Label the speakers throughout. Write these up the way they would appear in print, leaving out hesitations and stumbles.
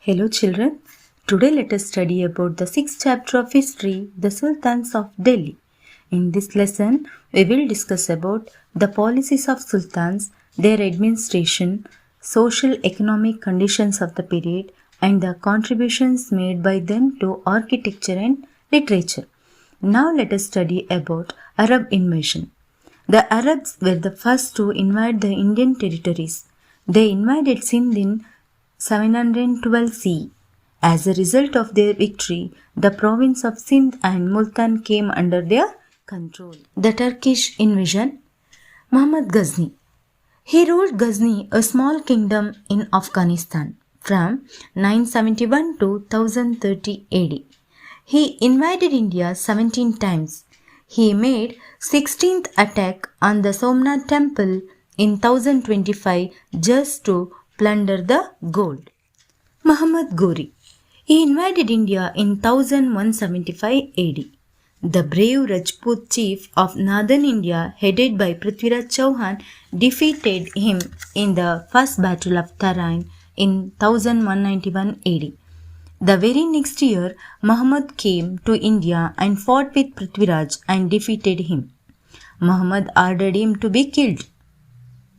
Speaker 1: Hello children, today let us study about the 6th chapter of history, the Sultans of Delhi. In this lesson, we will discuss about the policies of sultans, their administration, social economic conditions of the period and the contributions made by them to architecture and literature. Now let us study about Arab invasion. The Arabs were the first to invade the Indian territories. They invaded Sindh in 712 CE. As a result of their victory, the province of Sindh and Multan came under their control. The Turkish invasion. Muhammad Ghazni. He ruled Ghazni, a small kingdom in Afghanistan, from 971 to 1030 AD. He invaded India 17 times. He made 16th attack on the Somnath temple in 1025 just to plunder the gold. Muhammad Ghori. He invaded India in 1175 AD. The brave Rajput chief of northern India headed by Prithviraj Chauhan defeated him in the first battle of Tarain in 1191 AD. The very next year, Muhammad came to India and fought with Prithviraj and defeated him. Muhammad ordered him to be killed.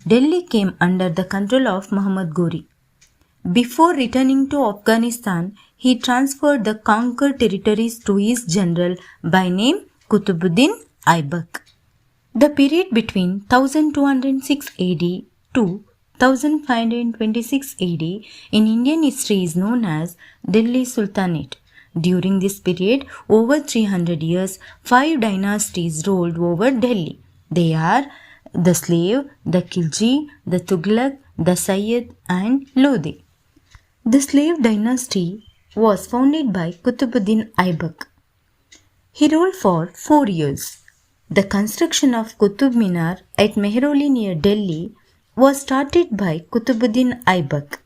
Speaker 1: Delhi came under the control of Muhammad Ghori. Before returning to Afghanistan, he transferred the conquered territories to his general by name Qutubuddin Aibak. The period between 1206 AD to 1526 AD in Indian history is known as Delhi Sultanate. During this period, over 300 years, 5 dynasties ruled over Delhi. They are the Slave, the Khilji, the Tughlaq, the Sayyid and Lodi. The Slave dynasty was founded by Qutubuddin Aibak. He ruled for 4 years. The construction of Qutub Minar at Mehroli near Delhi was started by Qutubuddin Aibak,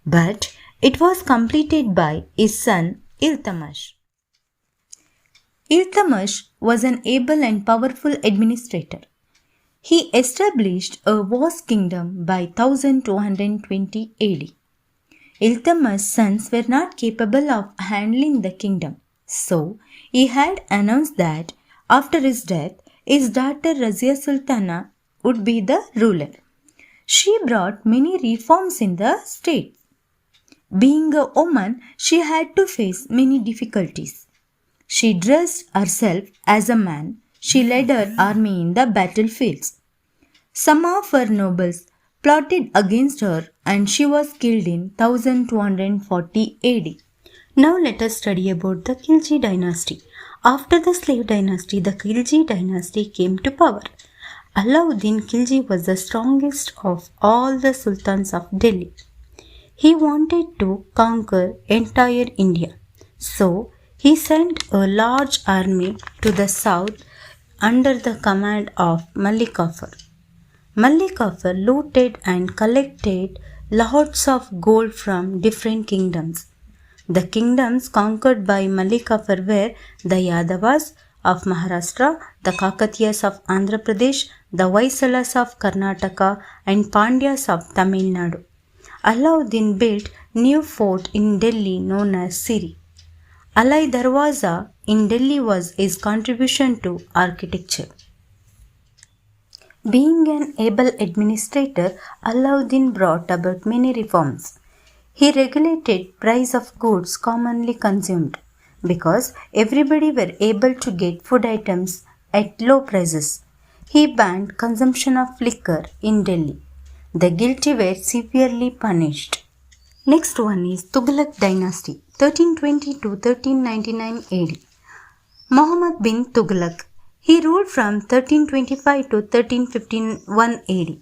Speaker 1: but it was completed by his son Iltutmish. Iltutmish was an able and powerful administrator. He established a vast kingdom by 1220 AD. Iltutmish's sons were not capable of handling the kingdom, so he had announced that after his death, his daughter Raziva Sultana would be the ruler. She brought many reforms in the state. Being a woman, she had to face many difficulties. She dressed herself as a man. She led her army in the battlefields. Some of her nobles plotted against her and she was killed in 1240 AD. Now let us study about the Khilji dynasty. After the slave dynasty, the Khilji dynasty came to power. Allauddin Khilji was the strongest of all the sultans of Delhi. He wanted to conquer entire India. So, he sent a large army to the south under the command of Malik Kafur. Malik Kafur looted and collected lots of gold from different kingdoms. The kingdoms conquered by Malik Kafur were the Yadavas of Maharashtra, the Kakatiyas of Andhra Pradesh, the Vaisalas of Karnataka and Pandyas of Tamil Nadu. Allauddin built new fort in Delhi known as Siri. Alai Darwaza in Delhi was his contribution to architecture. Being an able administrator, Allauddin brought about many reforms. He regulated price of goods commonly consumed because everybody were able to get food items at low prices. He banned consumption of liquor in Delhi. The guilty were severely punished. Next one is Tughlaq dynasty, 1320 to 1399 AD. Muhammad bin Tughlaq. He ruled from 1325 to 1351 AD.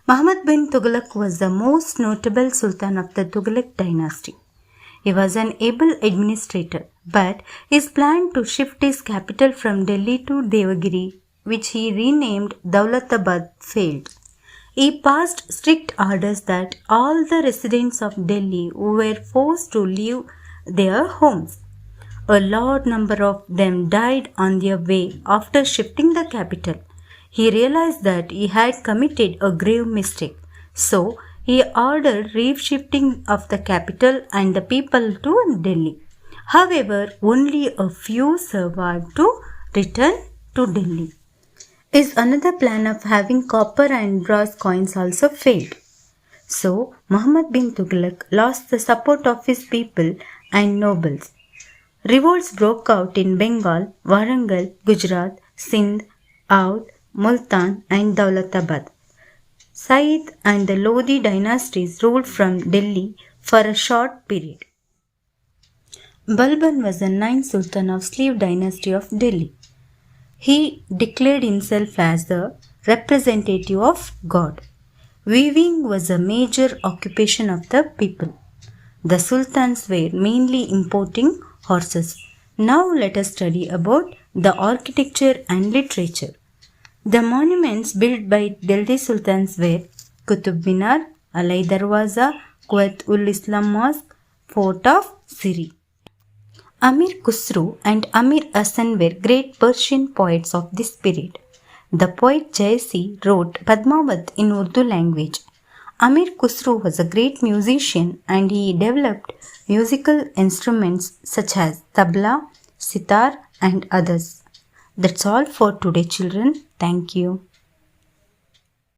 Speaker 1: Muhammad bin Tughlaq was the most notable sultan of the Tughlaq dynasty. He was an able administrator, but his plan to shift his capital from Delhi to Devagiri, which he renamed Daulatabad, failed. He passed strict orders that all the residents of Delhi were forced to leave their homes. A large number of them died on their way after shifting the capital. He realized that he had committed a grave mistake, so He ordered reshifting of the capital and the people to Delhi. However, only a few survived to return to Delhi. His another plan of having copper and brass coins also failed. So, Muhammad bin Tughlaq lost the support of his people and nobles. Revolts broke out in Bengal, Warangal, Gujarat, Sindh, Oudh, Multan and Daulatabad. Said and the Lodi dynasties ruled from Delhi for a short period. Balban was the ninth Sultan of slave dynasty of Delhi. He declared himself as the representative of God. Weaving was a major occupation of the people. The sultans were mainly importing horses. Now let us study about the architecture and literature. The monuments built by Delhi sultans were Qutub Minar, Alai Darwaza, Quwat-ul-Islam Mosque, Fort of Siri. Amir Khusru and Amir Hasan were great Persian poets of this period. The poet Jayasi wrote Padmavat in Urdu language. Amir Khusru was a great musician and he developed musical instruments such as tabla, sitar and others. That's all for today, children. Thank you.